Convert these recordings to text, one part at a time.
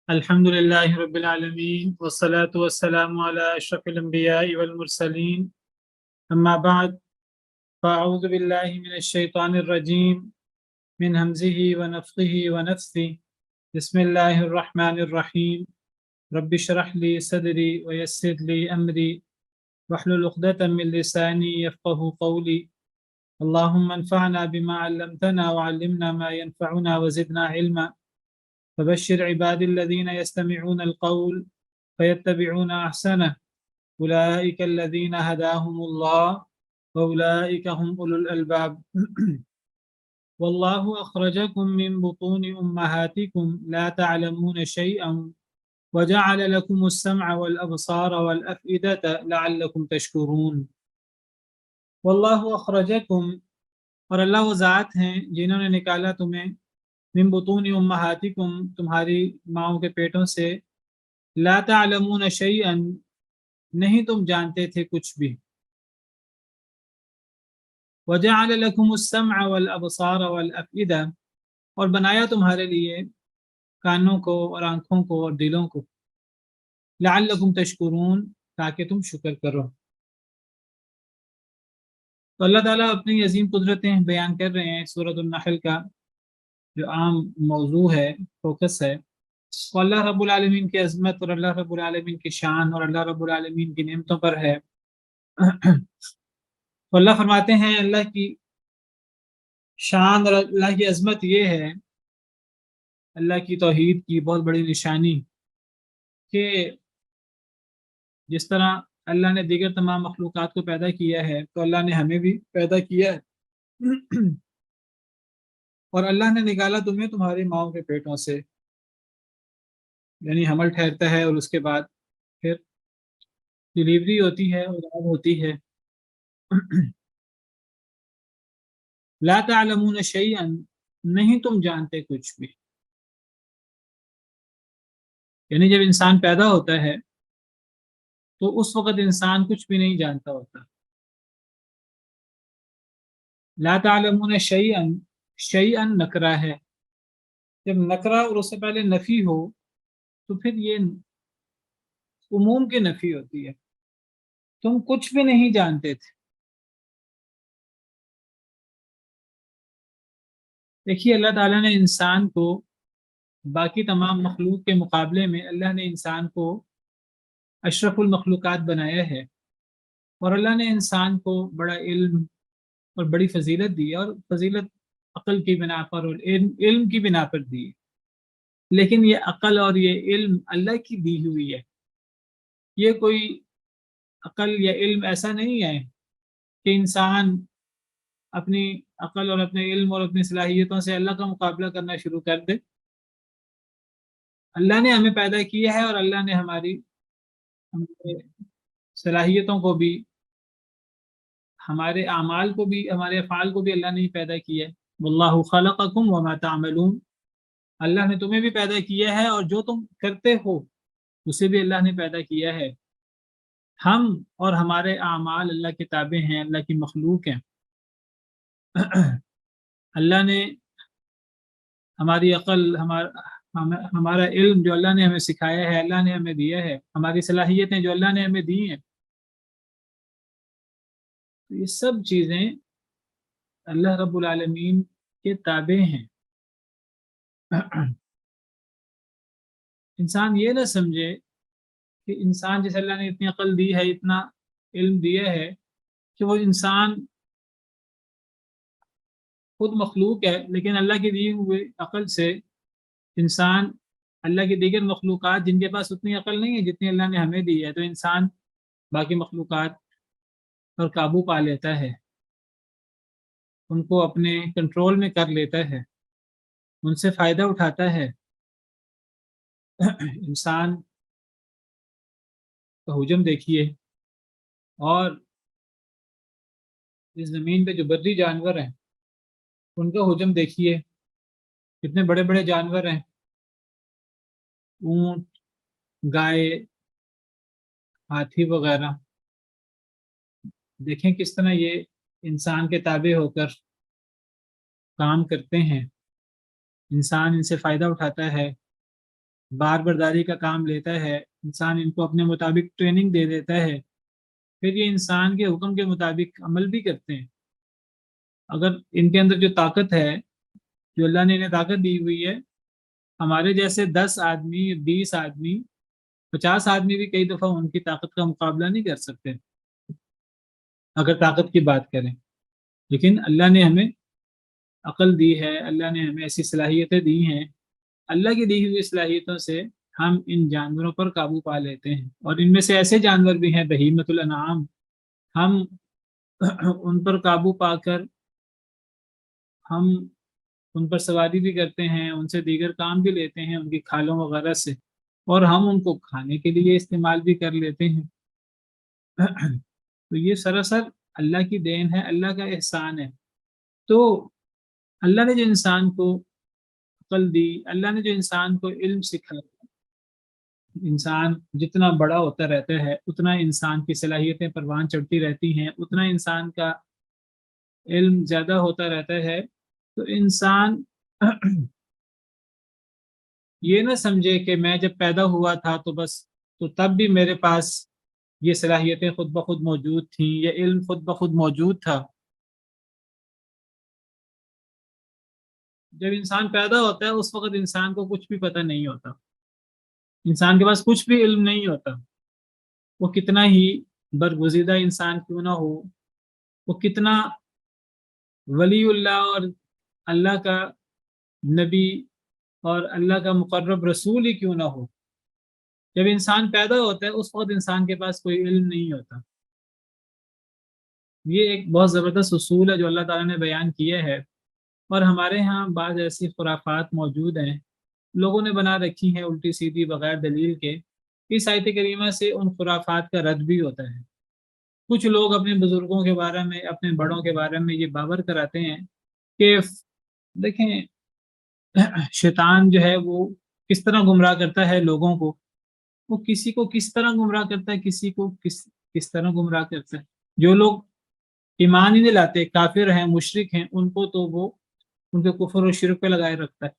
الحمد لله رب العالمين والصلاة والسلام على أشرف الأنبياء والمرسلين أما بعد فأعوذ بالله من الشيطان الرجيم من همزه ونفخه ونفثه بسم الله الرحمن الرحيم رب اشرح لي صدري ويسر لي أمري واحلل عقدة من لساني يفقه قولي اللهم انفعنا بما علمتنا وعلمنا ما ينفعنا وزدنا علما فبشر عبادي الذين يستمعون القول فيتبعون أحسنه أولئك الذين هداهم الله وأولئك هم أولو الألباب والله أخرجكم من بطون أمهاتكم لا تعلمون شيئا وجعل لكم السمع والأبصار والأفئدة لعلكم تشكرون والله أخرجكم اور اللہ وہ ذات ہیں جنہوں نے نکالا تمہیں من بطون امہاتکم تمہاری ماؤں کے پیٹوں سے لا تعلمون شیئا نہیں تم جانتے تھے کچھ بھی وجعل لکم السمع والابصار والافئدہ اور بنایا تمہارے لیے کانوں کو اور آنکھوں کو اور دلوں کو لعلکم تشکرون تاکہ تم شکر کرو۔ تو اللہ تعالیٰ اپنی عظیم قدرتیں بیان کر رہے ہیں۔ سورۃ النحل کا جو عام موضوع ہے، فوکس ہے، وہ اللہ رب العالمین کی عظمت اور اللہ رب العالمین کی شان اور اللہ رب العالمین کی نعمتوں پر ہے۔ تو اللہ فرماتے ہیں اللہ کی شان اور اللہ کی عظمت یہ ہے، اللہ کی توحید کی بہت بڑی نشانی، کہ جس طرح اللہ نے دیگر تمام مخلوقات کو پیدا کیا ہے تو اللہ نے ہمیں بھی پیدا کیا ہے اور اللہ نے نکالا تمہیں تمہاری ماؤں کے پیٹوں سے، یعنی حمل ٹھہرتا ہے اور اس کے بعد پھر ڈلیوری ہوتی ہے، اولاد ہوتی ہے۔ لا تعلمون شیئا نہیں تم جانتے کچھ بھی، یعنی جب انسان پیدا ہوتا ہے تو اس وقت انسان کچھ بھی نہیں جانتا ہوتا۔ لا تعلمون شیئا، شیئا نکرہ ہے، جب نکرہ اور اس سے پہلے نفی ہو تو پھر یہ عموم کی نفی ہوتی ہے، تم کچھ بھی نہیں جانتے تھے۔ دیکھیے اللہ تعالیٰ نے انسان کو باقی تمام مخلوق کے مقابلے میں اللہ نے انسان کو اشرف المخلوقات بنایا ہے، اور اللہ نے انسان کو بڑا علم اور بڑی فضیلت دی، اور فضیلت عقل کی بنا پر اور علم کی بنا پر دی، لیکن یہ عقل اور یہ علم اللہ کی دی ہوئی ہے۔ یہ کوئی عقل یا علم ایسا نہیں ہے کہ انسان اپنی عقل اور اپنے علم اور اپنی صلاحیتوں سے اللہ کا مقابلہ کرنا شروع کر دے۔ اللہ نے ہمیں پیدا کیا ہے اور اللہ نے ہماری صلاحیتوں کو بھی، ہمارے اعمال کو بھی، ہمارے افعال کو بھی اللہ نے ہی پیدا کیا ہے۔ واللہ خلقکم وما تعملون، اللہ نے تمہیں بھی پیدا کیا ہے اور جو تم کرتے ہو اسے بھی اللہ نے پیدا کیا ہے۔ ہم اور ہمارے اعمال اللہ کے تابع ہیں، اللہ کی مخلوق ہیں۔ اللہ نے ہماری عقل، ہمارا علم جو اللہ نے ہمیں سکھایا ہے، اللہ نے ہمیں دیا ہے، ہماری صلاحیتیں جو اللہ نے ہمیں دی ہیں، یہ سب چیزیں اللہ رب العالمین کے تابع ہیں۔ انسان یہ نہ سمجھے کہ انسان جسے اللہ نے اتنی عقل دی ہے، اتنا علم دیا ہے، کہ وہ انسان خود مخلوق ہے، لیکن اللہ کی دی ہوئی عقل سے انسان اللہ کی دیگر مخلوقات جن کے پاس اتنی عقل نہیں ہے جتنی اللہ نے ہمیں دی ہے، تو انسان باقی مخلوقات پر قابو پا لیتا ہے، ان کو اپنے کنٹرول میں کر لیتا ہے، ان سے فائدہ اٹھاتا ہے۔ انسان کا حجم دیکھیے، اور اس زمین پہ جو بری جانور ہیں ان کا حجم دیکھیے، کتنے بڑے بڑے جانور ہیں، اونٹ، گائے، ہاتھی وغیرہ۔ دیکھیں کس طرح یہ انسان کے تابع ہو کر کام کرتے ہیں، انسان ان سے فائدہ اٹھاتا ہے، بار برداری کا کام لیتا ہے، انسان ان کو اپنے مطابق ٹریننگ دے دیتا ہے، پھر یہ انسان کے حکم کے مطابق عمل بھی کرتے ہیں۔ اگر ان کے اندر جو طاقت ہے، جو اللہ نے انہیں طاقت دی ہوئی ہے، ہمارے جیسے 10 آدمی، 20 آدمی، 50 آدمی بھی کئی دفعہ ان کی طاقت کا مقابلہ نہیں کر سکتے اگر طاقت کی بات کریں۔ لیکن اللہ نے ہمیں عقل دی ہے، اللہ نے ہمیں ایسی صلاحیتیں دی ہیں، اللہ کی دی ہوئی صلاحیتوں سے ہم ان جانوروں پر قابو پا لیتے ہیں، اور ان میں سے ایسے جانور بھی ہیں بہیمۃ الانعام، ہم ان پر قابو پا کر ہم ان پر سواری بھی کرتے ہیں، ان سے دیگر کام بھی لیتے ہیں ان کی کھالوں وغیرہ سے، اور ہم ان کو کھانے کے لیے استعمال بھی کر لیتے ہیں۔ تو یہ سراسر اللہ کی دین ہے، اللہ کا احسان ہے۔ تو اللہ نے جو انسان کو عقل دی، اللہ نے جو انسان کو علم سکھایا، انسان جتنا بڑا ہوتا رہتا ہے اتنا انسان کی صلاحیتیں پروان چڑھتی رہتی ہیں، اتنا انسان کا علم زیادہ ہوتا رہتا ہے۔ تو انسان یہ نہ سمجھے کہ میں جب پیدا ہوا تھا تو بس، تو تب بھی میرے پاس یہ صلاحیتیں خود بخود موجود تھیں، یہ علم خود بخود موجود تھا۔ جب انسان پیدا ہوتا ہے اس وقت انسان کو کچھ بھی پتہ نہیں ہوتا، انسان کے پاس کچھ بھی علم نہیں ہوتا، وہ کتنا ہی برگزیدہ انسان کیوں نہ ہو، وہ کتنا ولی اللہ اور اللہ کا نبی اور اللہ کا مقرب رسول ہی کیوں نہ ہو، جب انسان پیدا ہوتا ہے اس وقت انسان کے پاس کوئی علم نہیں ہوتا۔ یہ ایک بہت زبردست اصول ہے جو اللہ تعالیٰ نے بیان کیا ہے، اور ہمارے ہاں بعض ایسی خرافات موجود ہیں لوگوں نے بنا رکھی ہیں الٹی سیدھی بغیر دلیل کے۔ اس آیت کریمہ سے ان خرافات کا رد بھی ہوتا ہے۔ کچھ لوگ اپنے بزرگوں کے بارے میں، اپنے بڑوں کے بارے میں یہ باور کراتے ہیں کہ دیکھیں شیطان جو ہے وہ کس طرح گمراہ کرتا ہے لوگوں کو، وہ کسی کو کس طرح گمراہ کرتا ہے، کسی کو کس طرح گمراہ کرتا ہے۔ جو لوگ ایمان ہی نہیں لاتے، کافر ہیں، مشرک ہیں، ان کو تو وہ ان کے کفر و شرک پہ لگائے رکھتا ہے۔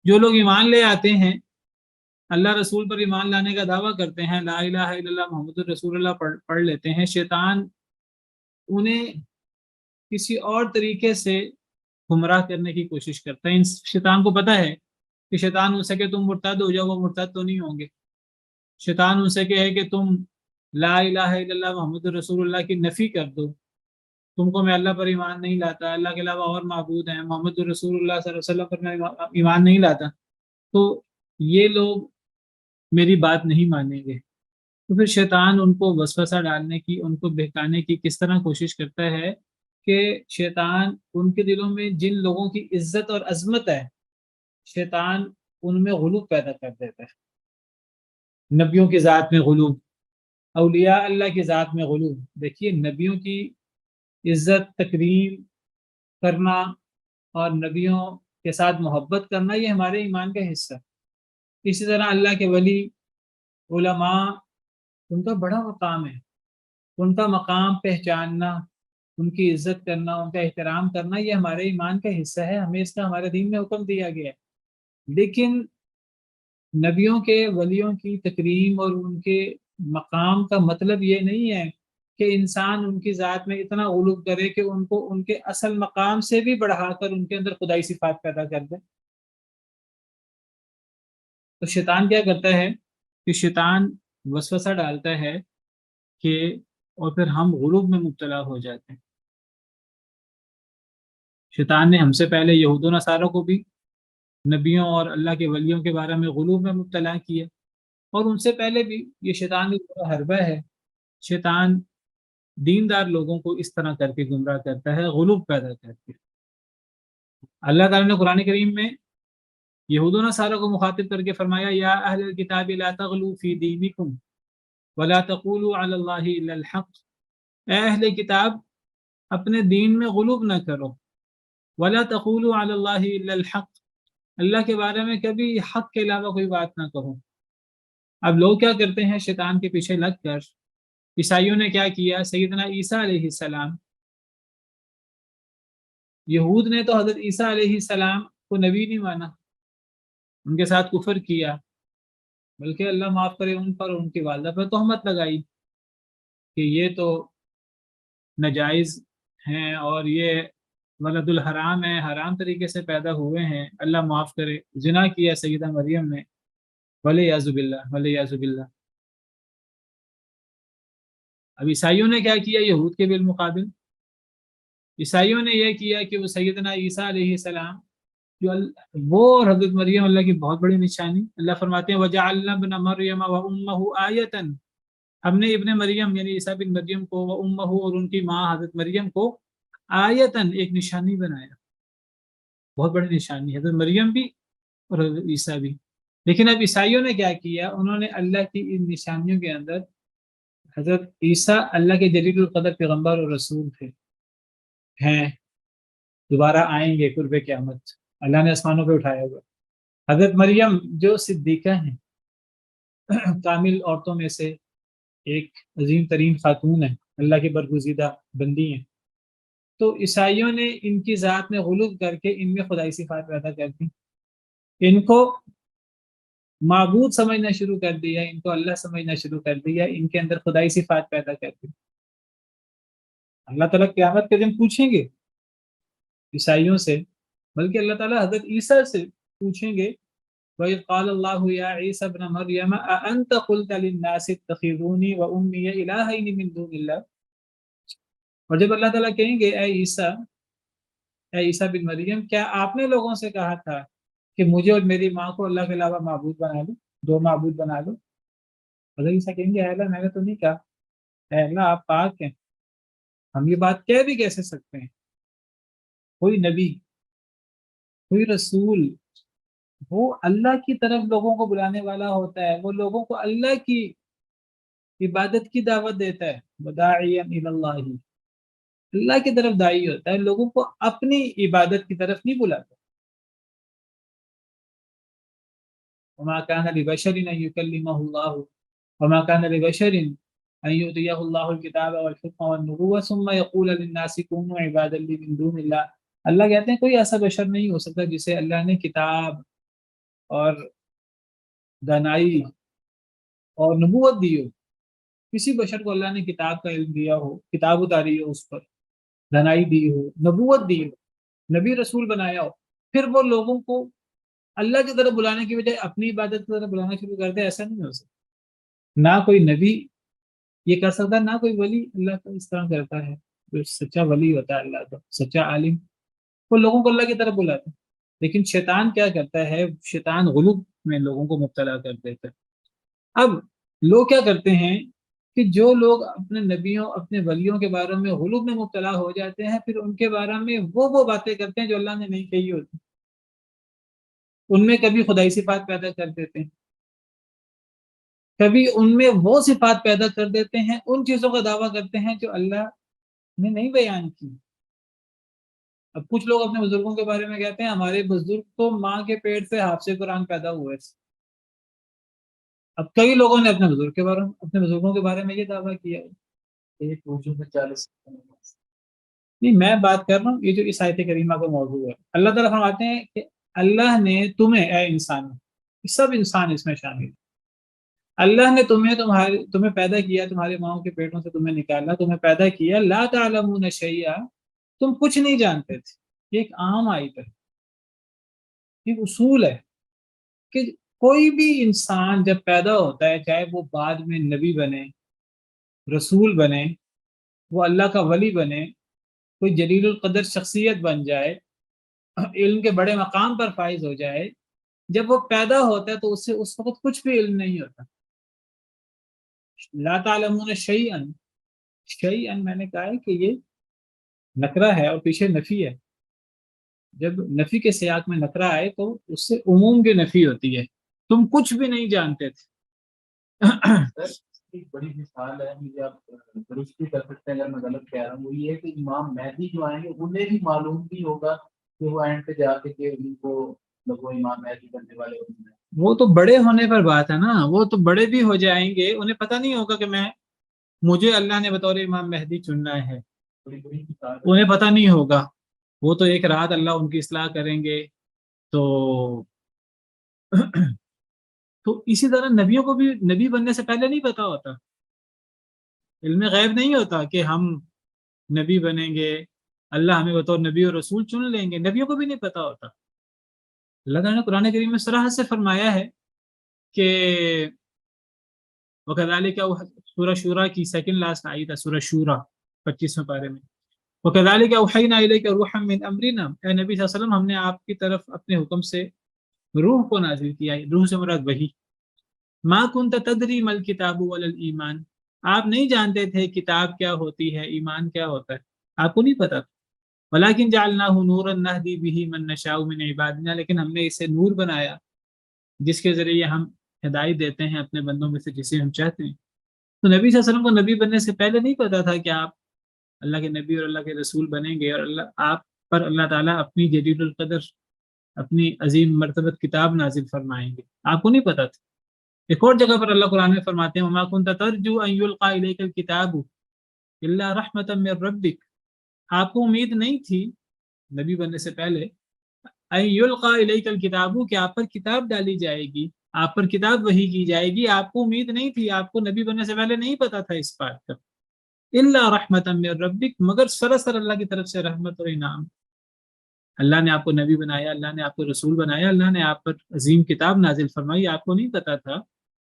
جو لوگ ایمان لے آتے ہیں، اللہ رسول پر ایمان لانے کا دعویٰ کرتے ہیں، لا الہ الا اللہ محمد الرسول اللہ پڑھ لیتے ہیں، شیطان انہیں کسی اور طریقے سے گمراہ کرنے کی کوشش کرتا ہے۔ شیطان کو پتہ ہے کہ شیطان ان سے کہ تم مرتد ہو جاؤ، وہ مرتد تو نہیں ہوں گے۔ شیطان ان سے کہے کہ تم لا الہ الا اللہ محمد الرسول اللہ کی نفی کر دو، تم کو میں اللہ پر ایمان نہیں لاتا، اللہ کے علاوہ اور معبود ہیں، محمد الرسول اللہ صلی اللہ علیہ وسلم پر میں ایمان نہیں لاتا، تو یہ لوگ میری بات نہیں مانیں گے۔ تو پھر شیطان ان کو وسوسہ ڈالنے کی، ان کو بہکانے کی کس طرح کوشش کرتا ہے کہ شیطان ان کے دلوں میں جن لوگوں کی عزت اور عظمت ہے، شیطان ان میں غلو پیدا کر دیتا ہے۔ نبیوں کی ذات میں غلو، اولیاء اللہ کی ذات میں غلو۔ دیکھیے نبیوں کی عزت تکریم کرنا اور نبیوں کے ساتھ محبت کرنا یہ ہمارے ایمان کا حصہ ہے۔ اسی طرح اللہ کے ولی، علماء، ان کا بڑا مقام ہے، ان کا مقام پہچاننا، ان کی عزت کرنا، ان کا احترام کرنا یہ ہمارے ایمان کا حصہ ہے، ہمیں اس کا ہمارے دین میں حکم دیا گیا ہے۔ لیکن نبیوں کے، ولیوں کی تکریم اور ان کے مقام کا مطلب یہ نہیں ہے کہ انسان ان کی ذات میں اتنا غلو کرے کہ ان کو ان کے اصل مقام سے بھی بڑھا کر ان کے اندر خدائی صفات پیدا کر دے۔ تو شیطان کیا کرتا ہے کہ شیطان وسوسہ ڈالتا ہے کہ، اور پھر ہم غلوب میں مبتلا ہو جاتے ہیں۔ شیطان نے ہم سے پہلے یہود و نصارہ کو بھی نبیوں اور اللہ کے ولیوں کے بارے میں غلوب میں مبتلا کیا، اور ان سے پہلے بھی یہ شیطان کا پورا حربہ ہے۔ شیطان دیندار لوگوں کو اس طرح کر کے گمراہ کرتا ہے، غلوب پیدا کر کے۔ اللہ تعالیٰ نے قرآن کریم میں یہود و نصارہ کو مخاطب کر کے فرمایا، یا اہل الکتاب لا تغلوا فی دینکم ولا تقولوا علی اللہ الا الحق، اے اہل کتاب اپنے دین میں غلوب نہ کرو، ولا تقولوا علی اللہ الا الحق، اللہ کے بارے میں کبھی حق کے علاوہ کوئی بات نہ کہو۔ اب لوگ کیا کرتے ہیں شیطان کے پیچھے لگ کر، عیسائیوں نے کیا کیا، سیدنا عیسیٰ علیہ السلام، یہود نے تو حضرت عیسیٰ علیہ السلام کو نبی نہیں مانا، ان کے ساتھ کفر کیا، بلکہ اللہ معاف کرے ان پر اور ان کی والدہ پر تہمت لگائی کہ یہ تو ناجائز ہیں اور یہ ولد الحرام ہے، حرام طریقے سے پیدا ہوئے ہیں، اللہ معاف کرے، زنا کیا سیدہ مریم نے، ولیعذ باللہ ولیعذ باللہ۔ اب عیسائیوں نے کیا کیا یہود کے بالمقابل؟ عیسائیوں نے یہ کیا کہ وہ سیدنا عیسیٰ علیہ السلام وہ اور حضرت مریم اللہ کی بہت بڑی نشانی، اللہ فرماتے ہیں وَجَعَلْنَا ابْنَ مَرْيَمَ وَأُمَّهُ آیَةً، ہم نے ابن مریم یعنی عیسیٰ بن مریم کو وَأُمَّهُ اور ان کی ماں حضرت مریم کو آیتاً ایک نشانی بنایا، بہت بڑی نشانی، حضرت مریم بھی اور حضرت عیسیٰ بھی۔ لیکن اب عیسائیوں نے کیا کیا، انہوں نے اللہ کی ان نشانیوں کے اندر حضرت عیسیٰ اللہ کے جلیل القدر پیغمبر اور رسول تھے، ہیں، دوبارہ آئیں گے قرب قیامت، اللہ نے آسمانوں پہ اٹھایا ہوا۔ حضرت مریم جو صدیقہ ہیں، کامل عورتوں میں سے ایک عظیم ترین خاتون ہیں، اللہ کی برگزیدہ بندی ہیں، تو عیسائیوں نے ان کی ذات میں غلو کر کے ان میں خدائی صفات پیدا کر دی، ان کو معبود سمجھنا شروع کر دیا، ان کو اللہ سمجھنا شروع کر دیا، ان کے اندر خدائی صفات پیدا کر دی۔ اللہ تعالیٰ قیامت کے دن پوچھیں گے عیسائیوں سے، بلکہ اللہ تعالیٰ حضرت عیسیٰ سے پوچھیں گے وَإِذْ قَالَ اللَّهُ يَا عِيسَى ابْنَ مَرْيَمَ أَأَنْتَ قُلْتَ لِلنَّاسِ اتَّخِذُونِي وَأُمِّيَ إِلَٰهَيْنِ مِن دُونِ اللَّهِ، اور جب اللہ تعالیٰ کہیں گے اے عیسیٰ بن مریم، کیا آپ نے لوگوں سے کہا تھا کہ مجھے اور میری ماں کو اللہ کے علاوہ معبود بنا لو، دو معبود بنا لو؟ حضرت عیسیٰ کہیں گے اے اللہ میں نے تو نہیں کہا، اے اللہ آپ پاک ہیں، ہم یہ بات کہہ بھی کیسے سکتے ہیں؟ کوئی نبی، کوئی رسول، وہ اللہ کی طرف لوگوں کو بلانے والا ہوتا ہے، وہ لوگوں کو اللہ کی عبادت کی دعوت دیتا ہے، وَدَاعِيًا إِلَى اللَّهِ، اللہ کی طرف داعی ہوتا ہے، لوگوں کو اپنی عبادت کی طرف نہیں بلاتا۔ وَمَا كَانَ لِبَشَرٍ أَن يُكَلِّمَهُ اللَّهُ وَمَا كَانَ لِبَشَرٍ أَن يُؤْتِيَهُ اللَّهُ الْكِتَابَ وَالْحُكْمَ وَالنُّبُوَّةَ ثُمَّ يَقُولَ لِلنَّاسِ كُونُوا عِبَادًا لِّي مِن دُونِ اللَّهِ، اللہ کہتے ہیں کوئی ایسا بشر نہیں ہو سکتا جسے اللہ نے کتاب اور دانائی اور نبوت دی ہو، کسی بشر کو اللہ نے کتاب کا علم دیا ہو، کتاب اتاری ہو، اس پر دانائی دی ہو، نبوت دی ہو، نبی رسول بنایا ہو، پھر وہ لوگوں کو اللہ کی طرف بلانے کی بجائے اپنی عبادت کی طرف بلانا شروع کر دے، ایسا نہیں ہو سکتا۔ نہ کوئی نبی یہ کر سکتا، نہ کوئی ولی اللہ کا اس طرح کرتا ہے، جو سچا ولی ہوتا ہے اللہ کا، سچا عالم، وہ لوگوں کو اللہ کی طرف بلاتا ہے۔ لیکن شیطان کیا کرتا ہے، شیطان غلو میں لوگوں کو مبتلا کر دیتا ہے۔ اب لوگ کیا کرتے ہیں کہ جو لوگ اپنے نبیوں اپنے ولیوں کے بارے میں غلو میں مبتلا ہو جاتے ہیں، پھر ان کے بارے میں وہ باتیں کرتے ہیں جو اللہ نے نہیں کہی ہوتی، ان میں کبھی خدائی صفات پیدا کر دیتے ہیں، کبھی ان میں وہ صفات پیدا کر دیتے ہیں، ان چیزوں کا دعویٰ کرتے ہیں جو اللہ نے نہیں بیان کی۔ اب کچھ لوگ اپنے بزرگوں کے بارے میں کہتے ہیں ہمارے بزرگ تو ماں کے پیٹ سے حافظ قرآن پیدا ہوئے۔ اب کئی لوگوں نے اپنے بزرگوں کے بارے میں یہ دعویٰ کیا ہے، ایک وجود میں 40 نہیں، میں بات کر رہا ہوں یہ جو اس آیت کریمہ کا موضوع ہے، اللہ تعالیٰ فرماتے ہیں کہ اللہ نے تمہیں اے انسان، سب انسان اس میں شامل، اللہ نے تمہیں پیدا کیا، تمہارے ماؤں کے پیٹوں سے تمہیں نکالا، تمہیں پیدا کیا، لا تعلمون شیئا، تم کچھ نہیں جانتے تھے۔ یہ ایک عام آیت ہے، ایک اصول ہے کہ کوئی بھی انسان جب پیدا ہوتا ہے، چاہے وہ بعد میں نبی بنے، رسول بنے، وہ اللہ کا ولی بنے، کوئی جلیل القدر شخصیت بن جائے، علم کے بڑے مقام پر فائز ہو جائے، جب وہ پیدا ہوتا ہے تو اس سے اس وقت کچھ بھی علم نہیں ہوتا۔ لا تعلمون شیئا، شیئا میں نے کہا ہے کہ یہ نکرہ ہے اور پیچھے نفی ہے، جب نفی کے سیاق میں نکرہ آئے تو اس سے عموم کی نفی ہوتی ہے، تم کچھ بھی نہیں جانتے تھے۔ ایک بڑی مثال ہے، مجھے آپ درست بھی کر سکتے ہیں اگر میں غلط کہہ رہا ہوں، وہ یہ ہے کہ امام مہدی جو آئیں گے انہیں بھی معلوم بھی ہوگا کہ وہ اینڈ پہ جا کے کہ ان کو وہ امام مہدی بننے والے ہوتے ہیں، وہ تو بڑے ہونے پر بات ہے نا، وہ تو بڑے بھی ہو جائیں گے، انہیں پتہ نہیں ہوگا کہ مجھے اللہ نے بطور امام مہدی چننا ہے، انہیں پتہ نہیں ہوگا، وہ تو ایک رات اللہ ان کی اصلاح کریں گے، تو تو اسی طرح نبیوں کو بھی نبی بننے سے پہلے نہیں پتا ہوتا، علم غیب نہیں ہوتا کہ ہم نبی بنیں گے، اللہ ہمیں بطور نبی اور رسول چن لیں گے، نبیوں کو بھی نہیں پتا ہوتا۔ اللہ تعالیٰ نے قرآن کریم میں صراحت سے فرمایا ہے کہ وَكَذَلِكَ سورہ شورہ کی سیکنڈ لاسٹ آئی تھا، سورہ شورہ 25ویں پارے میں، وَكَذَلِكَ أَوْحَيْنَا إِلَيْكَ رُوحًا مِّنْ أَمْرِنَا، اے نبی صلی اللہ علیہ وسلم ہم نے آپ کی طرف اپنے حکم سے روح کو نازل کیا ہے، روح سے مراد وحی۔ مَا كُنْتَ تَدْرِي مَا الْكِتَابُ وَلَا الْإِيمَانُ، آپ نہیں جانتے تھے کتاب کیا ہوتی ہے، ایمان کیا ہوتا ہے، آپ کو نہیں پتا تھا۔ وَلَكِنْ جَعَلْنَاهُ نُورًا نَهْدِي بِهِ مَن نَّشَاءُ مِنْ عِبَادِنَا، لیکن ہم نے اسے نور بنایا جس کے ذریعے ہم ہدایت دیتے ہیں اپنے بندوں میں سے جسے ہم چاہتے ہیں۔ تو نبی صلی اللہ علیہ وسلم کو نبی بننے سے پہلے نہیں پتا تھا کہ آپ اللہ کے نبی اور اللہ کے رسول بنیں گے، اور آپ پر اللہ تعالیٰ اپنی جلیل القدر، اپنی عظیم مرتبت کتاب نازل فرمائیں گے، آپ کو نہیں پتا تھا۔ ایک اور جگہ پر اللہ قرآن میں فرماتے ہیں وَمَا كُنْتَ تَرْجُو أَن يُلْقَى إِلَيْكَ الْكِتَابُ إِلَّا رَحْمَةً مِّن رَّبِّكَ، آپ کو امید نہیں تھی نبی بننے سے پہلے أَن يُلْقَى إِلَيْكَ الْكِتَابُ کہ آپ پر کتاب ڈالی جائے گی، آپ پر کتاب وحی کی جائے گی، آپ کو امید نہیں تھی، آپ کو نبی بننے سے پہلے نہیں پتا تھا اس بات کا۔ إِلَّا رَحْمَةً مِّن رَّبِّكَ، مگر سراسر اللہ کی طرف سے رحمت اور انعام۔ اللہ نے آپ کو نبی بنایا، اللہ نے آپ کو رسول بنایا، اللہ نے آپ پر عظیم کتاب نازل فرمائی، آپ کو نہیں پتا تھا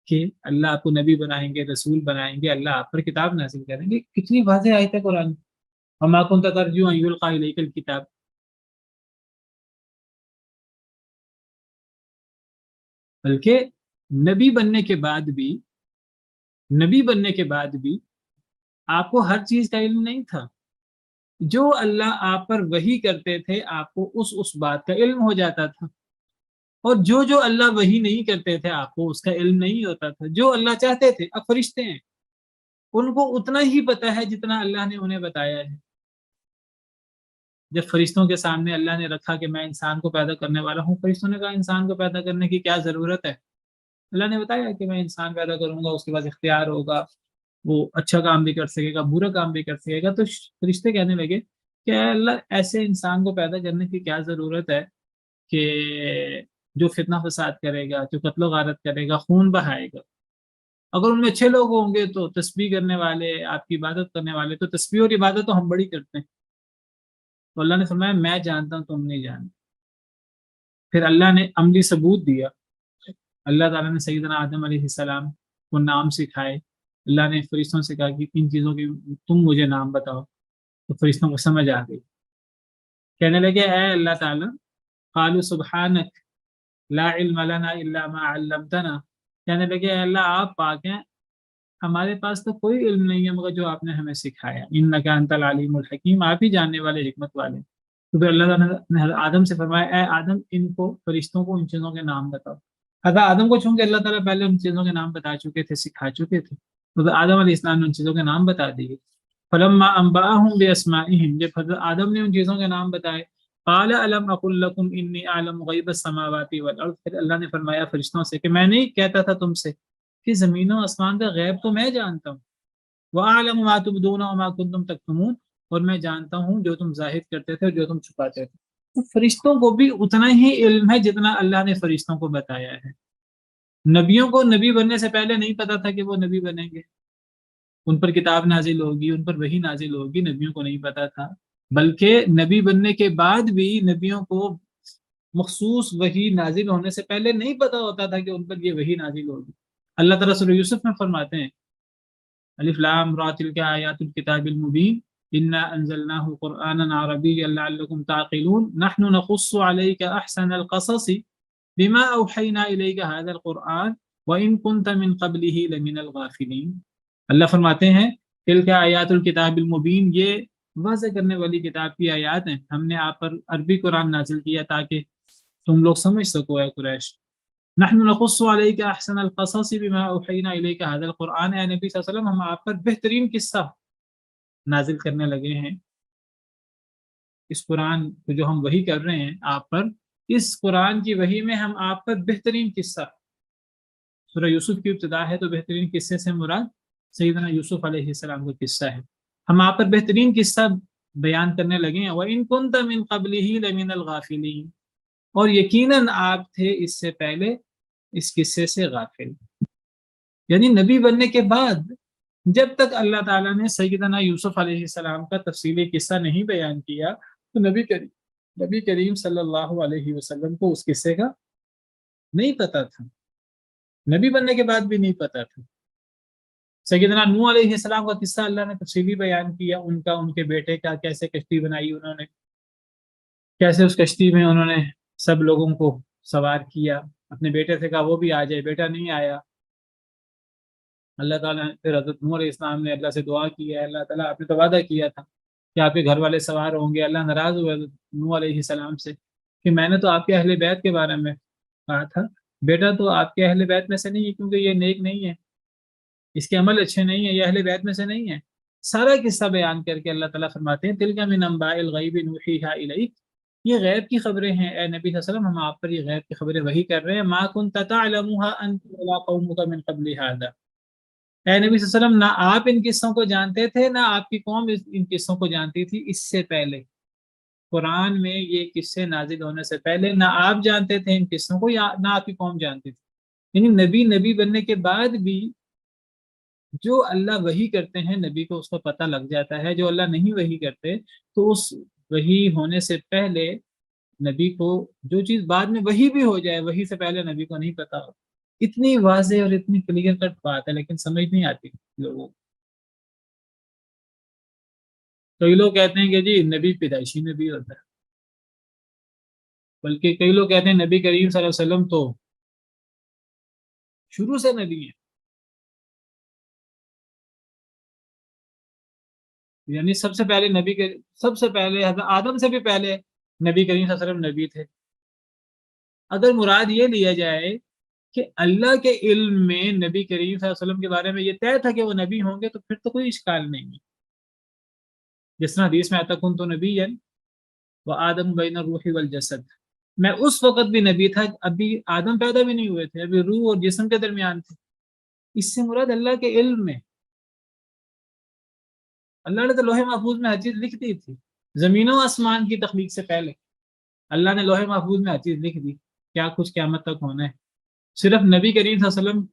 کہ اللہ آپ کو نبی بنائیں گے، رسول بنائیں گے، اللہ آپ پر کتاب نازل کریں گے۔ کتنی واضح آیت ہے قرآن۔ وَمَا كُنْتَ تَرْجُو أَن يُلْقَى إِلَيْكَ الْكِتَابُ، بلکہ نبی بننے کے بعد بھی، نبی بننے کے بعد بھی آپ کو ہر چیز کا علم نہیں تھا۔ جو اللہ آپ پر وحی کرتے تھے آپ کو اس بات کا علم ہو جاتا تھا، اور جو اللہ وحی نہیں کرتے تھے آپ کو اس کا علم نہیں ہوتا تھا۔ جو اللہ چاہتے تھے، اب فرشتے ہیں، ان کو اتنا ہی پتا ہے جتنا اللہ نے انہیں بتایا ہے۔ جب فرشتوں کے سامنے اللہ نے رکھا کہ میں انسان کو پیدا کرنے والا ہوں، فرشتوں نے کہا انسان کو پیدا کرنے کی کیا ضرورت ہے؟ اللہ نے بتایا کہ میں انسان پیدا کروں گا، اس کے بعد اختیار ہوگا، وہ اچھا کام بھی کر سکے گا، برا کام بھی کر سکے گا۔ تو فرشتے کہنے لگے کہ اے اللہ، ایسے انسان کو پیدا کرنے کی کیا ضرورت ہے کہ جو فتنہ فساد کرے گا، جو قتل و غارت کرے گا، خون بہائے گا۔ اگر ان میں اچھے لوگ ہوں گے تو تسبیح کرنے والے، آپ کی عبادت کرنے والے، تو تسبیح اور عبادت تو ہم بڑی کرتے ہیں۔ تو اللہ نے فرمایا میں جانتا ہوں، تم نہیں جانتے۔ پھر اللہ نے عملی ثبوت دیا، اللہ تعالیٰ نے سیدنا آدم علیہ السلام کو نام سکھائے۔ اللہ نے فرشتوں سے کہا کہ ان چیزوں کی تم مجھے نام بتاؤ، تو فرشتوں کو سمجھ آ گئی، کہنے لگے اے اللہ تعالیٰ، قالوا سبحانک لا علم لنا الا ما علمتنا، کہنے لگے اے اللہ آپ پاک ہیں، ہمارے پاس تو کوئی علم نہیں ہے مگر جو آپ نے ہمیں سکھایا، انک انت العلیم الحکیم، آپ ہی جاننے والے، حکمت والے۔ تو پھر اللہ تعالیٰ نے حضرت آدم سے فرمایا اے آدم، ان کو فرشتوں کو ان چیزوں کے نام بتاؤ۔ حضرت آدم کو چونکہ اللہ تعالیٰ پہلے ان چیزوں کے نام بتا چکے تھے، سکھا چکے تھے، تو حضرت آدم علیہ السلام نے ان چیزوں کے نام بتا دیے۔ فلما انبأهم باسمائهم، جب حضرت آدم نے ان چیزوں کے نام بتائے، قال الم اقل لكم انی اعلم غیب السماوات والارض، پھر اللہ نے فرمایا فرشتوں سے کہ میں نہیں کہتا تھا تم سے کہ زمین و آسمان کا غیب تو میں جانتا ہوں، واعلم ما تبدون وما کنتم تکتمون، اور میں جانتا ہوں جو تم ظاہر کرتے تھے اور جو تم چھپاتے تھے۔ تو فرشتوں کو بھی اتنا ہی علم ہے جتنا اللہ نے فرشتوں کو بتایا ہے۔ نبیوں کو نبی بننے سے پہلے نہیں پتا تھا کہ وہ نبی بنیں گے، ان پر کتاب نازل ہوگی، ان پر وحی نازل ہوگی، نبیوں کو نہیں پتا تھا۔ بلکہ نبی بننے کے بعد بھی نبیوں کو مخصوص وحی نازل ہونے سے پہلے نہیں پتا ہوتا تھا کہ ان پر یہ وحی نازل ہوگی۔ اللہ تعالیٰ سورہ یوسف میں فرماتے ہیں الف لام را تلک آیات الکتاب المبین انا انزلناه قرآنا عربیا لعلکم تعقلون نحن نقص علیک احسن القصص بما اوحینا الیک هذا القرآن وان كنت من قبله لمن الغافلین۔ اللہ فرماتے ہیں تلک آیات الکتاب المبین، یہ واضح کرنے والی کتاب کی آیات ہیں، ہم نے آپ پر عربی قرآن نازل کیا تاکہ تم لوگ سمجھ سکو اے قریش۔ نحن نقص علیک احسن القصص بما اوحینا الیک هذا القرآن، اے نبی صلی اللہ علیہ وسلم ہم آپ پر بہترین قصہ نازل کرنے لگے ہیں۔ اس قرآن کو جو ہم وحی کر رہے ہیں آپ پر، اس قرآن کی وحی میں ہم آپ پر بہترین قصہ، سورہ یوسف کی ابتدا ہے تو بہترین قصے سے مراد سیدنا یوسف علیہ السلام کا قصہ ہے، ہم آپ پر بہترین قصہ بیان کرنے لگے ہیں۔ وَإِن كُنْتَ مِن قَبْلِهِ لَمِنَ الْغَافِلِينَ، اور یقیناً آپ تھے اس سے پہلے اس قصے سے غافل. یعنی نبی بننے کے بعد جب تک اللہ تعالیٰ نے سیدنا یوسف علیہ السلام کا تفصیلی قصہ نہیں بیان کیا تو نبی کریم صلی اللہ علیہ وسلم کو اس قصے کا نہیں پتا تھا. نبی بننے کے بعد بھی نہیں پتا تھا. سیدنا نوح علیہ السلام کا قصہ اللہ نے تفصیلی بیان کیا، ان کے بیٹے کا، کیسے کشتی بنائی انہوں نے، کیسے اس کشتی میں انہوں نے سب لوگوں کو سوار کیا. اپنے بیٹے سے کہا وہ بھی آ جائے، بیٹا نہیں آیا. اللہ تعالیٰ نے پھر حضرت نوح علیہ السلام نے اللہ سے دعا کی ہے، اللہ تعالیٰ آپ نے تو وعدہ کیا تھا کہ آپ کے گھر والے سوار ہوں گے. اللہ ناراض ہوئے حضرت نوح علیہ السلام سے کہ میں نے تو آپ کے اہل بیت کے بارے میں کہا تھا، بیٹا تو آپ کے اہل بیت میں سے نہیں ہے کیونکہ یہ نیک نہیں ہے، اس کے عمل اچھے نہیں ہیں، یہ اہل بیت میں سے نہیں ہے. سارا قصہ بیان کر کے اللہ تعالیٰ فرماتے ہیں تلک من انباء الغیب نوحیھا الیک، یہ غیب کی خبریں ہیں اے نبی صلی اللہ علیہ وسلم، ہم آپ پر یہ غیب کی خبریں وحی کر رہے ہیں. ما کنت تعلمها انت ولا قومك من قبل هذا، اے نبی صلی اللہ علیہ وسلم نہ آپ ان قصوں کو جانتے تھے نہ آپ کی قوم ان قصوں کو جانتی تھی اس سے پہلے. قرآن میں یہ قصے نازل ہونے سے پہلے نہ آپ جانتے تھے ان قصوں کو یا نہ آپ کی قوم جانتی تھی. یعنی نبی بننے کے بعد بھی جو اللہ وحی کرتے ہیں نبی کو اس کو پتہ لگ جاتا ہے، جو اللہ نہیں وحی کرتے تو اس وحی ہونے سے پہلے نبی کو جو چیز بعد میں وحی بھی ہو جائے وحی سے پہلے نبی کو نہیں پتا. اتنی واضح اور اتنی کلیئر کٹ بات ہے لیکن سمجھ نہیں آتی لوگوں کو. کئی لوگ کہتے ہیں کہ جی نبی پیدائشی نبی ہوتا ہے، بلکہ کئی لوگ کہتے ہیں نبی کریم صلی اللہ علیہ وسلم تو شروع سے نبی ہے. یعنی سب سے پہلے حضرت آدم سے بھی پہلے نبی کریم صلی اللہ علیہ وسلم نبی تھے. اگر مراد یہ لیا جائے کہ اللہ کے علم میں نبی کریم صلی اللہ علیہ وسلم کے بارے میں یہ طے تھا کہ وہ نبی ہوں گے تو پھر تو کوئی اشکال نہیں ہے. جس طرح حدیث میں آتا کن تو نبی ہے وہ آدم بین الروح والجسد، میں اس وقت بھی نبی تھا، ابھی آدم پیدا بھی نہیں ہوئے تھے، ابھی روح اور جسم کے درمیان تھے. اس سے مراد اللہ کے علم میں. اللہ نے تو لوح محفوظ میں ہر چیز لکھ دی تھی، زمین و آسمان کی تخلیق سے پہلے اللہ نے لوح محفوظ میں ہر چیز لکھ دی کیا کچھ قیامت تک ہونا ہے. صرف نبی کریم صلی اللہ علیہ وسلم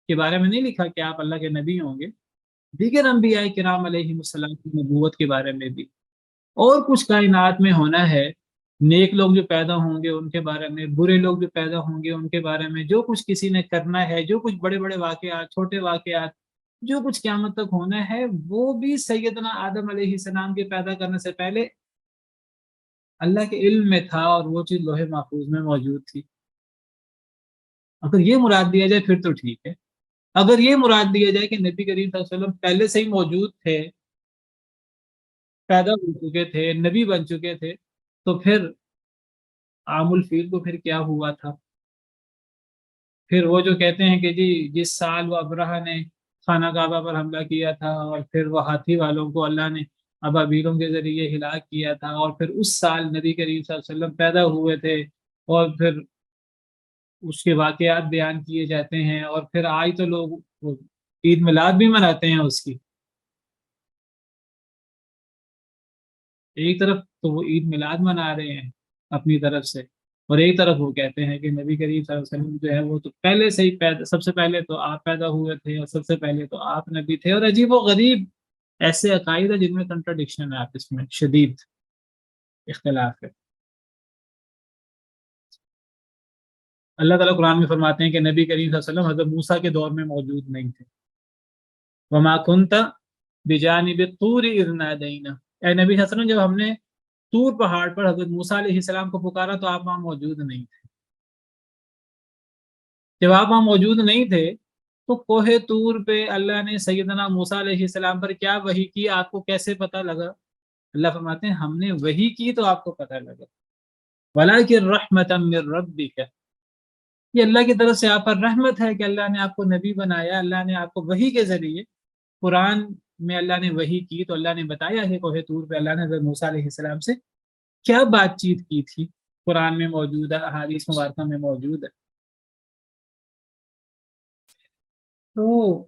کے بارے میں نہیں لکھا کہ آپ اللہ کے نبی ہوں گے، دیگر انبیاء کرام علیہ السلام کی نبوت کے بارے میں بھی اور کچھ کائنات میں ہونا ہے. نیک لوگ جو پیدا ہوں گے ان کے بارے میں، برے لوگ جو پیدا ہوں گے ان کے بارے میں، جو کچھ کسی نے کرنا ہے، جو کچھ بڑے بڑے واقعات، چھوٹے واقعات، جو کچھ قیامت تک ہونا ہے وہ بھی سیدنا آدم علیہ السلام کے پیدا کرنے سے پہلے اللہ کے علم میں تھا اور وہ چیز لوح محفوظ میں موجود تھی. اگر یہ مراد دیا جائے پھر تو ٹھیک ہے. اگر یہ مراد دیا جائے کہ نبی کریم صلی اللہ علیہ وسلم پہلے سے ہی موجود تھے، پیدا ہو چکے تھے، نبی بن چکے تھے، تو پھر عام الفیل کو پھر کیا ہوا تھا؟ پھر وہ جو کہتے ہیں کہ جی جس سال وہ ابرہہ نے خانہ کعبہ پر حملہ کیا تھا اور پھر وہ ہاتھی والوں کو اللہ نے ابابیلوں کے ذریعے ہلاک کیا تھا اور پھر اس سال نبی کریم صلی اللہ علیہ وسلم پیدا ہوئے تھے اور پھر اس کے واقعات بیان کیے جاتے ہیں اور پھر آج تو لوگ عید میلاد بھی مناتے ہیں اس کی. ایک طرف تو وہ عید میلاد منا رہے ہیں اپنی طرف سے اور ایک طرف وہ کہتے ہیں کہ نبی کریم صلی اللہ علیہ وسلم جو ہے وہ تو پہلے سے ہی سب سے پہلے تو آپ پیدا ہوئے تھے اور سب سے پہلے تو آپ نبی تھے. اور عجیب و غریب ایسے عقائد ہیں جن میں کنٹراڈکشن ہے، آپس میں شدید اختلاف ہے. اللہ تعالیٰ قرآن میں فرماتے ہیں کہ نبی کریم صلی اللہ علیہ وسلم حضرت موسیٰ کے دور میں موجود نہیں تھے. وما كنت بجانب الطور اذ نادینا، اے نبی صلی اللہ علیہ وسلم جب ہم نے طور پہاڑ پر حضرت موسیٰ علیہ السلام کو پکارا تو آپ وہاں موجود نہیں تھے. جب آپ وہاں موجود نہیں تھے تو کوہ طور پہ اللہ نے سیدنا موسیٰ علیہ السلام پر کیا وحی کی، آپ کو کیسے پتہ لگا؟ اللہ فرماتے ہیں ہم نے وحی کی تو آپ کو پتہ لگا. وَلَٰكِن رَحْمَةً مِّن رَّبِّكَ، یہ اللہ کی طرف سے آپ پر رحمت ہے کہ اللہ نے آپ کو نبی بنایا، اللہ نے آپ کو وحی کے ذریعے قرآن میں اللہ نے وحی کی تو اللہ نے بتایا ہے کوہ طور پہ اللہ نے حضرت موسیٰ علیہ السلام سے کیا بات چیت کی تھی، قرآن میں موجود ہے، احادیث مبارکہ میں موجود ہے. تو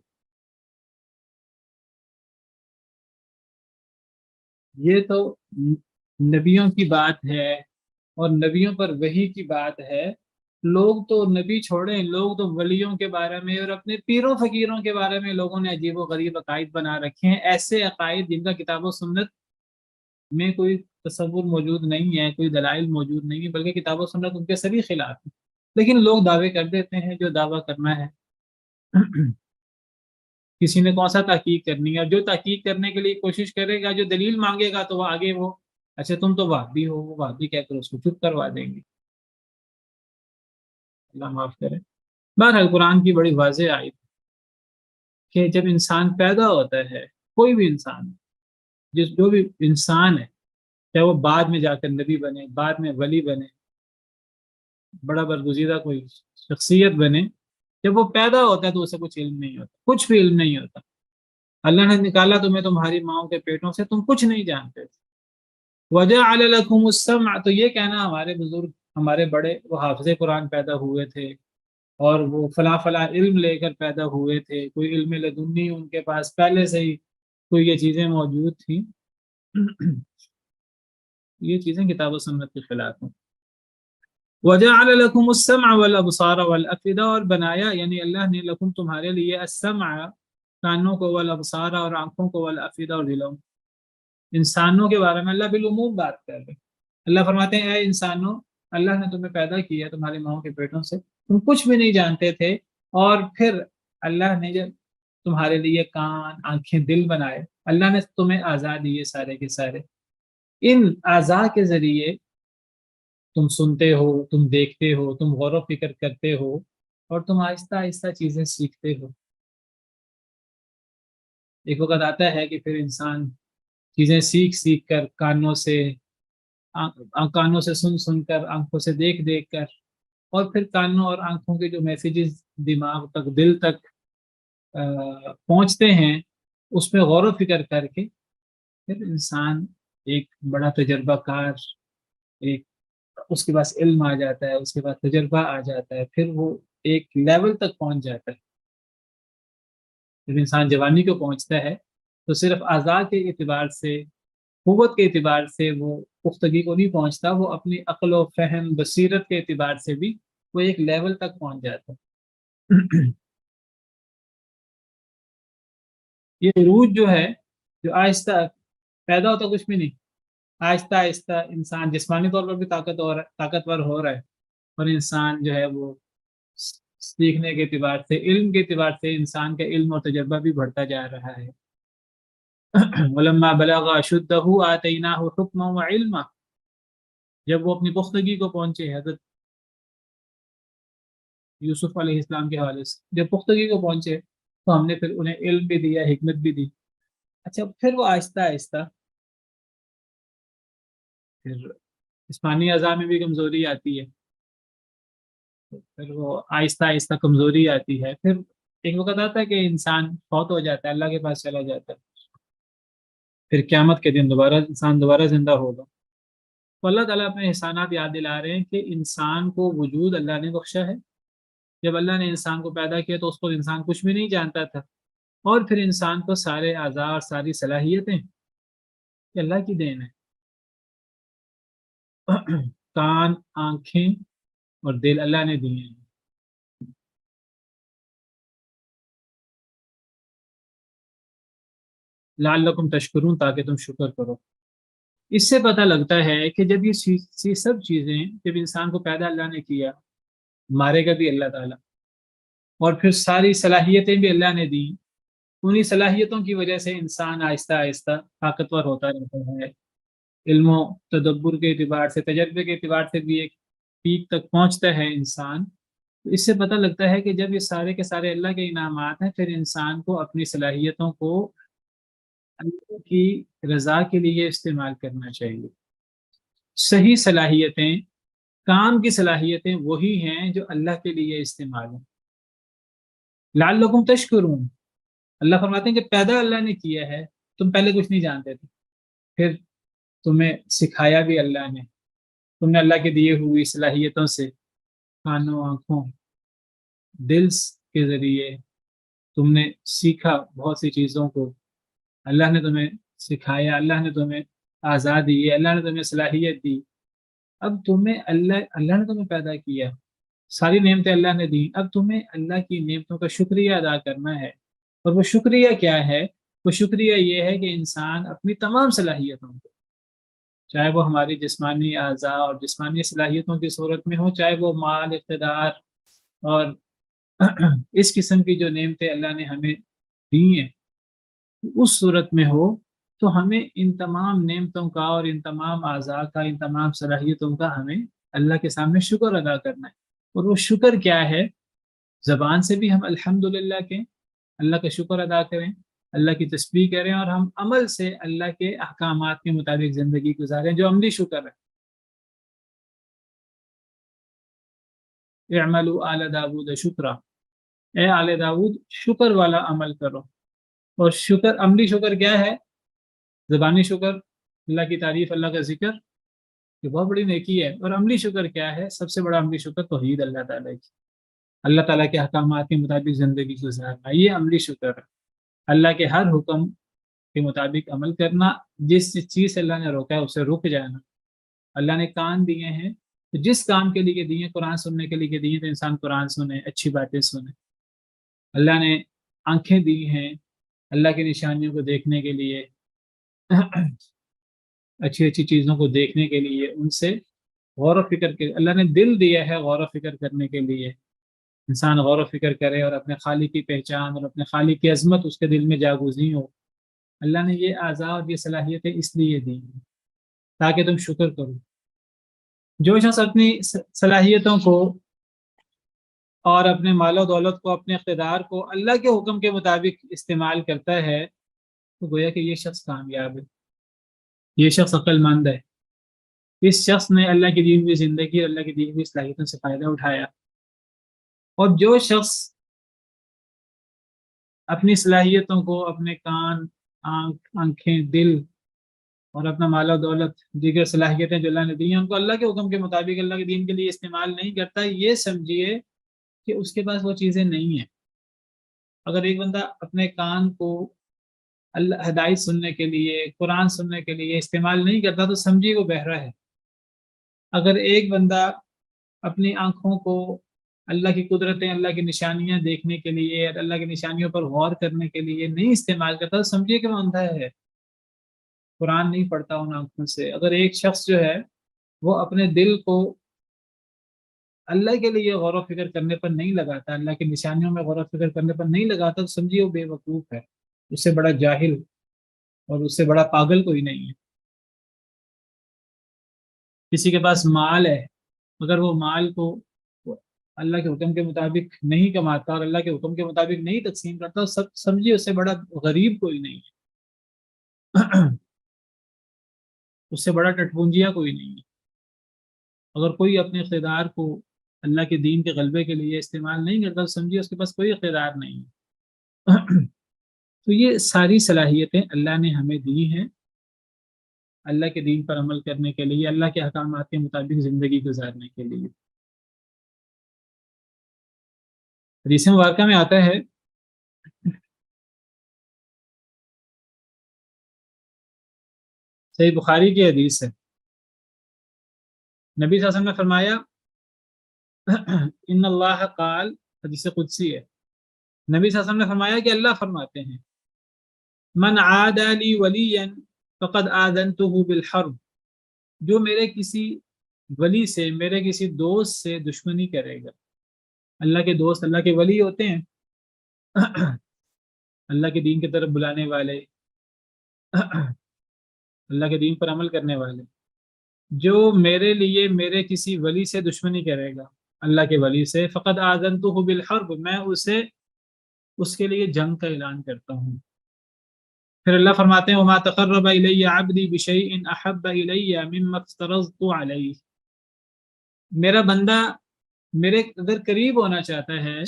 یہ تو نبیوں کی بات ہے اور نبیوں پر وحی کی بات ہے. لوگ تو نبی چھوڑیں، لوگ تو ولیوں کے بارے میں اور اپنے پیروں فقیروں کے بارے میں لوگوں نے عجیب و غریب عقائد بنا رکھے ہیں، ایسے عقائد جن کا کتاب و سنت میں کوئی تصور موجود نہیں ہے، کوئی دلائل موجود نہیں ہے، بلکہ کتاب و سنت ان کے سبھی خلاف ہیں، لیکن لوگ دعوے کر دیتے ہیں جو دعویٰ کرنا ہے۔ کسی نے کون سا تحقیق کرنی ہے، اور جو تحقیق کرنے کے لیے کوشش کرے گا، جو دلیل مانگے گا، تو وہ آگے وہ اچھا تم تو وہابی ہو، وہ وہابی کہہ کر اس کو چپ کروا دیں گے۔ اللہ معاف کرے۔ بہرحال قرآن کی بڑی واضح آیت کہ جب انسان پیدا ہوتا ہے، کوئی بھی انسان، جو بھی انسان ہے، چاہے وہ بعد میں جا کر نبی بنے، بعد میں ولی بنے، بڑا برگزیدہ کوئی شخصیت بنے، جب وہ پیدا ہوتا ہے تو اسے کچھ علم نہیں ہوتا، کچھ بھی علم نہیں ہوتا۔ اللہ نے نکالا تمہیں تمہاری ماؤں کے پیٹوں سے، تم کچھ نہیں جانتے تھے۔ وَجَعَلَ لَكُمُ السَّمْعَ، تو یہ کہنا ہمارے بزرگ، ہمارے بڑے، وہ حافظ قرآن پیدا ہوئے تھے اور وہ فلاں فلاں علم لے کر پیدا ہوئے تھے، کوئی علم لدنی ان کے پاس پہلے سے ہی کوئی یہ چیزیں موجود تھیں، یہ چیزیں کتاب و سنت کے خلاف ہیں۔ وَجَعَلَ لَكُمُ السَّمْعَ وَالْأَبْصَارَ وَالْأَفْئِدَةَ، اور بنایا یعنی اللہ نے لکم تمہارے لیے السمع کانوں کو، والابصار اور آنکھوں کو، والافئدہ اور دلوں۔ انسانوں کے بارے میں اللہ بالعموم بات کر رہے ہیں۔ اللہ فرماتے ہیں اے انسانوں، اللہ نے تمہیں پیدا کیا تمہاری ماؤں کے پیٹوں سے، تم کچھ بھی نہیں جانتے تھے، اور پھر اللہ نے جب تمہارے لیے کان، آنکھیں، دل بنائے، اللہ نے تمہیں اعضاء دیے سارے کے سارے، ان اعضاء کے ذریعے تم سنتے ہو، تم دیکھتے ہو، تم غور و فکر کرتے ہو، اور تم آہستہ آہستہ چیزیں سیکھتے ہو۔ ایک وقت آتا ہے کہ پھر انسان چیزیں سیکھ سیکھ کر، کانوں سے سن سن کر، آنکھوں سے دیکھ دیکھ کر، اور پھر کانوں اور آنکھوں کے جو میسیجز دماغ تک، دل تک پہنچتے ہیں، اس پہ غور و فکر کر کے پھر انسان ایک بڑا تجربہ کار، ایک اس کے پاس علم آ جاتا ہے، اس کے پاس تجربہ آ جاتا ہے، پھر وہ ایک لیول تک پہنچ جاتا ہے۔ جب انسان جوانی کو پہنچتا ہے تو صرف اعضاء کے اعتبار سے، قوت کے اعتبار سے وہ پختگی کو نہیں پہنچتا، وہ اپنی عقل و فہم، بصیرت کے اعتبار سے بھی وہ ایک لیول تک پہنچ جاتا ہے۔ یہ عروج جو ہے، جو آہستہ پیدا ہوتا کچھ بھی نہیں، آہستہ آہستہ انسان جسمانی طور پر بھی طاقتور ہو رہا ہے، اور انسان جو ہے وہ سیکھنے کے اعتبار سے، علم کے اعتبار سے انسان کا علم اور تجربہ بھی بڑھتا جا رہا ہے۔ وَلَمَّا بَلَغَ أَشُدَّهُ آتَيْنَاهُ حُكْمًا وَعِلْمًا، جب وہ اپنی پختگی کو پہنچے، حضرت یوسف علیہ السلام کے حوالے سے جب پختگی کو پہنچے تو ہم نے پھر انہیں علم بھی دیا، حکمت بھی دی۔ اچھا پھر وہ آہستہ آہستہ پھر جسمانی اعضاء میں بھی کمزوری آتی ہے، پھر وہ آہستہ آہستہ کمزوری آتی ہے، پھر ایک وقت آتا ہے کہ انسان فوت ہو جاتا ہے، اللہ کے پاس چلا جاتا ہے، پھر قیامت کے دن دوبارہ انسان دوبارہ زندہ ہوگا۔ تو اللہ تعالیٰ اپنے احسانات یاد دلا رہے ہیں کہ انسان کو وجود اللہ نے بخشا ہے۔ جب اللہ نے انسان کو پیدا کیا تو اس کو انسان کچھ بھی نہیں جانتا تھا، اور پھر انسان کو سارے اعضاء اور ساری صلاحیتیں یہ اللہ کی دین ہے۔ کان، آنکھیں اور دل اللہ نے دیے ہیں۔ لعلکم تشکرون، تاکہ تم شکر کرو۔ اس سے پتہ لگتا ہے کہ جب یہ سب چیزیں، جب انسان کو پیدا اللہ نے کیا، مارے گا بھی اللہ تعالیٰ، اور پھر ساری صلاحیتیں بھی اللہ نے دی، انہی صلاحیتوں کی وجہ سے انسان آہستہ آہستہ طاقتور ہوتا رہتا ہے، علم و تدبر کے اعتبار سے، تجربے کے اعتبار سے بھی ایک پیک تک پہنچتا ہے انسان۔ تو اس سے پتہ لگتا ہے کہ جب یہ سارے کے سارے اللہ کے انعامات ہیں، پھر انسان کو اپنی صلاحیتوں کو اللہ کی رضا کے لیے استعمال کرنا چاہیے۔ صحیح صلاحیتیں، کام کی صلاحیتیں وہی ہیں جو اللہ کے لیے استعمال ہیں۔ لعلکم تشکرون، اللہ فرماتے ہیں کہ پیدا اللہ نے کیا ہے، تم پہلے کچھ نہیں جانتے تھے، پھر تمہیں سکھایا بھی اللہ نے، تم نے اللہ کے دیے ہوئی صلاحیتوں سے، کانوں، آنکھوں، دل کے ذریعے تم نے سیکھا بہت سی چیزوں کو، اللہ نے تمہیں سکھایا، اللہ نے تمہیں آزاد دی، اللہ نے تمہیں صلاحیت دی۔ اب تمہیں اللہ نے تمہیں پیدا کیا، ساری نعمتیں اللہ نے دی، اب تمہیں اللہ کی نعمتوں کا شکریہ ادا کرنا ہے۔ اور وہ شکریہ کیا ہے؟ وہ شکریہ یہ ہے کہ انسان اپنی تمام صلاحیتوں کو، چاہے وہ ہماری جسمانی اعضاء اور جسمانی صلاحیتوں کی صورت میں ہو، چاہے وہ مال، اقتدار اور اس قسم کی جو نعمتیں اللہ نے ہمیں دی ہیں اس صورت میں ہو، تو ہمیں ان تمام نعمتوں کا اور ان تمام اعضاء کا، ان تمام صلاحیتوں کا ہمیں اللہ کے سامنے شکر ادا کرنا ہے۔ اور وہ شکر کیا ہے؟ زبان سے بھی ہم الحمدللہ کہیں، اللہ کا شکر ادا کریں، اللہ کی تسبیح کریں، اور ہم عمل سے اللہ کے احکامات کے مطابق زندگی گزاریں، جو عملی شکر ہے۔ اعملوا آل داود شکرا، اے آل داود شکر والا عمل کرو۔ اور شکر، عملی شکر کیا ہے؟ زبانی شکر اللہ کی تعریف، اللہ کا ذکر، یہ بہت بڑی نیکی ہے۔ اور عملی شکر کیا ہے؟ سب سے بڑا عملی شکر توحید اللہ تعالیٰ کی، اللہ تعالیٰ کے احکامات کے مطابق زندگی گزارنا، یہ عملی شکر ہے۔ اللہ کے ہر حکم کے مطابق عمل کرنا، جس چیز سے اللہ نے روکا ہے اسے رک جانا۔ اللہ نے کان دیے ہیں تو جس کام کے لیے دیے، قرآن سننے کے لیے دیے تو انسان قرآن سنے، اچھی باتیں سنے۔ اللہ نے آنکھیں دی ہیں اللہ کی نشانیوں کو دیکھنے کے لیے، اچھی اچھی چیزوں کو دیکھنے کے لیے، ان سے غور و فکر کے، اللہ نے دل دیا ہے غور و فکر کرنے کے لیے، انسان غور و فکر کرے اور اپنے خالق کی پہچان اور اپنے خالق کی عظمت اس کے دل میں جاگزی ہو۔ اللہ نے یہ اعضاء اور یہ صلاحیتیں اس لیے دی ہیں تاکہ تم شکر کرو۔ جو شخص اپنی صلاحیتوں کو اور اپنے مال و دولت کو، اپنے اقتدار کو اللہ کے حکم کے مطابق استعمال کرتا ہے تو گویا کہ یہ شخص کامیاب ہے، یہ شخص عقل مند ہے، اس شخص نے اللہ کی دی ہوئی زندگی اور اللہ کی دی ہوئی صلاحیتوں سے فائدہ اٹھایا۔ اور جو شخص اپنی صلاحیتوں کو، اپنے کان، آنکھیں، دل اور اپنا مال و دولت، دیگر صلاحیتیں جو اللہ نے دی ہیں، ان کو اللہ کے حکم کے مطابق اللہ کے دین کے لیے استعمال نہیں کرتا، یہ سمجھیے کہ اس کے پاس وہ چیزیں نہیں ہیں۔ اگر ایک بندہ اپنے کان کو اللہ ہدایت سننے کے لیے، قرآن سننے کے لیے استعمال نہیں کرتا تو سمجھیے وہ بہرا ہے۔ اگر ایک بندہ اپنی آنکھوں کو اللہ کی قدرتیں، اللہ کی نشانیاں دیکھنے کے لیے اور اللہ کی نشانیوں پر غور کرنے کے لیے نہیں استعمال کرتا تو سمجھیے کہ وہ اندھا ہے، قرآن نہیں پڑھتا ان آنکھوں سے۔ اگر ایک شخص جو ہے وہ اپنے دل کو اللہ کے لیے غور و فکر کرنے پر نہیں لگاتا، اللہ کی نشانیوں میں غور و فکر کرنے پر نہیں لگاتا تو سمجھیے وہ بے وقوف ہے، اس سے بڑا جاہل اور اس سے بڑا پاگل کوئی نہیں ہے۔ کسی کے پاس مال ہے، اگر وہ مال کو اللہ کے حکم کے مطابق نہیں کماتا اور اللہ کے حکم کے مطابق نہیں تقسیم کرتا، سب سمجھیے اس سے بڑا غریب کوئی نہیں ہے، اس سے بڑا ٹٹپونجیا کوئی نہیں ہے۔ اگر کوئی اپنے اقتدار کو اللہ کے دین کے غلبے کے لیے استعمال نہیں کرتا تو سمجھیے اس کے پاس کوئی اقتدار نہیں ہے۔ تو یہ ساری صلاحیتیں اللہ نے ہمیں دی ہیں اللہ کے دین پر عمل کرنے کے لیے، اللہ کے احکامات کے مطابق زندگی گزارنے کے لیے۔ حدیث مبارکہ میں آتا ہے، صحیح بخاری کی حدیث ہے، نبی صلی اللہ علیہ وسلم نے فرمایا ان اللہ قال، حدیث قدسی ہے، نبی صلی اللہ علیہ وسلم نے فرمایا کہ اللہ فرماتے ہیں من عاد لی ولیا فقد آذنته بالحرب، جو میرے کسی ولی سے، میرے کسی دوست سے دشمنی کرے گا۔ اللہ کے دوست اللہ کے ولی ہوتے ہیں، اللہ کے دین کی طرف بلانے والے، اللہ کے دین پر عمل کرنے والے۔ جو میرے لیے میرے کسی ولی سے دشمنی کرے گا، اللہ کے ولی سے، فقد آذنته بالحرب، میں اسے اس کے لیے جنگ کا اعلان کرتا ہوں۔ پھر اللہ فرماتے ہیں وما تقرب الی عبدی بشیء احب الی مما افترضت علیہ، میرا بندہ میرے اگر قریب ہونا چاہتا ہے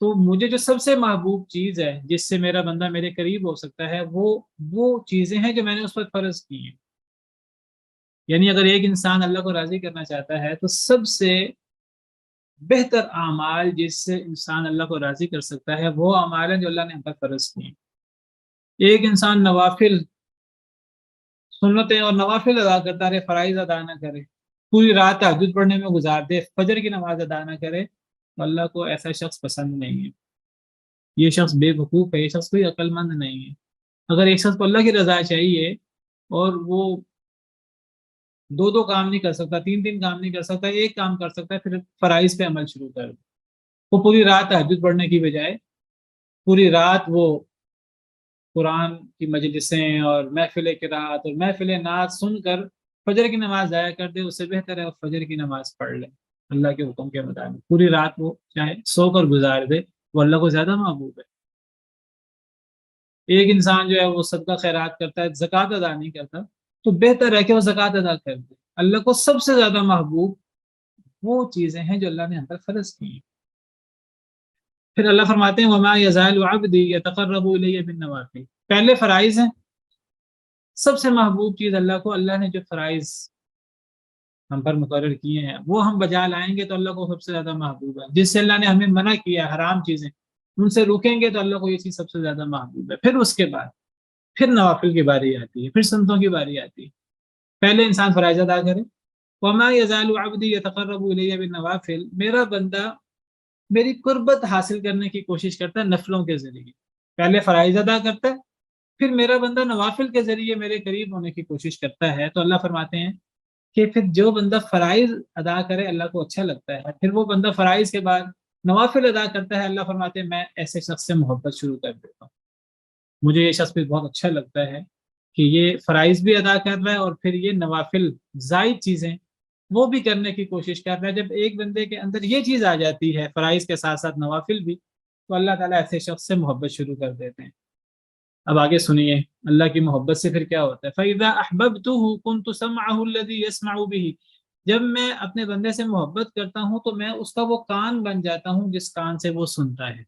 تو مجھے جو سب سے محبوب چیز ہے جس سے میرا بندہ میرے قریب ہو سکتا ہے وہ چیزیں ہیں جو میں نے اس پر فرض کی ہیں۔ یعنی اگر ایک انسان اللہ کو راضی کرنا چاہتا ہے تو سب سے بہتر اعمال جس سے انسان اللہ کو راضی کر سکتا ہے وہ اعمال ہیں جو اللہ نے ہم پر فرض کیے ہیں۔ ایک انسان نوافل، سنتیں اور نوافل ادا کرتا رہے، فرائض ادا نہ کرے، پوری رات تہجد پڑھنے میں گزار دے، فجر کی نماز ادا نہ کرے، تو اللہ کو ایسا شخص پسند نہیں ہے، یہ شخص بے وقوف ہے، یہ شخص کوئی عقل مند نہیں ہے۔ اگر ایک شخص کو اللہ کی رضا چاہیے اور وہ دو دو کام نہیں کر سکتا، تین تین کام نہیں کر سکتا، ایک کام کر سکتا ہے، پھر فرائض پہ عمل شروع کر دے۔ وہ پوری رات تہجد پڑھنے کی بجائے پوری رات وہ قرآن کی مجلسیں اور محفل قرات اور محفل نعت سن کر فجر کی نماز ضائع کر دے، اس سے بہتر ہے وہ فجر کی نماز پڑھ لے اللہ کے حکم کے مطابق۔ پوری رات وہ چاہے سو کر گزار دے، وہ اللہ کو زیادہ محبوب ہے۔ ایک انسان جو ہے وہ صدقہ خیرات کرتا ہے، زکوٰۃ ادا نہیں کرتا، تو بہتر ہے کہ وہ زکوٰۃ ادا کر دے۔ اللہ کو سب سے زیادہ محبوب وہ چیزیں ہیں جو اللہ نے ہم پر فرض کی ہیں۔ پھر اللہ فرماتے ہیں وما یزال عبدی یتقرب الی بالنوافل، پہلے فرائض ہیں، سب سے محبوب چیز اللہ کو، اللہ نے جو فرائض ہم پر مقرر کیے ہیں وہ ہم بجا لائیں گے تو اللہ کو سب سے زیادہ محبوب ہے۔ جس سے اللہ نے ہمیں منع کیا ہے حرام چیزیں، ان سے روکیں گے تو اللہ کو یہ چیز سب سے زیادہ محبوب ہے۔ پھر اس کے بعد پھر نوافل کی باری آتی ہے، پھر سنتوں کی باری آتی ہے۔ پہلے انسان فرائض ادا کرے، وما یزال عبدی یتقرب الی بالنوافل، میرا بندہ میری قربت حاصل کرنے کی کوشش کرتا ہے نفلوں کے ذریعے۔ پہلے فرائض ادا کرتا ہے، پھر میرا بندہ نوافل کے ذریعے میرے قریب ہونے کی کوشش کرتا ہے، تو اللہ فرماتے ہیں کہ پھر جو بندہ فرائض ادا کرے اللہ کو اچھا لگتا ہے، پھر وہ بندہ فرائض کے بعد نوافل ادا کرتا ہے، اللہ فرماتے ہیں میں ایسے شخص سے محبت شروع کر دیتا ہوں، مجھے یہ شخص بھی بہت اچھا لگتا ہے کہ یہ فرائض بھی ادا کر رہا ہے اور پھر یہ نوافل زائد چیزیں وہ بھی کرنے کی کوشش کر رہا ہے۔ جب ایک بندے کے اندر یہ چیز آ جاتی ہے، فرائض کے ساتھ ساتھ نوافل بھی، تو اللہ تعالیٰ ایسے شخص سے محبت شروع کر دیتے ہیں۔ اب آگے سنیے اللہ کی محبت سے پھر کیا ہوتا ہے۔ فَإِذَا أَحْبَبْتُهُ كُنْتُ سَمْعَهُ الَّذِي يَسْمَعُ بِهِ، جب میں اپنے بندے سے محبت کرتا ہوں تو میں اس کا وہ کان بن جاتا ہوں جس کان سے وہ سنتا ہے۔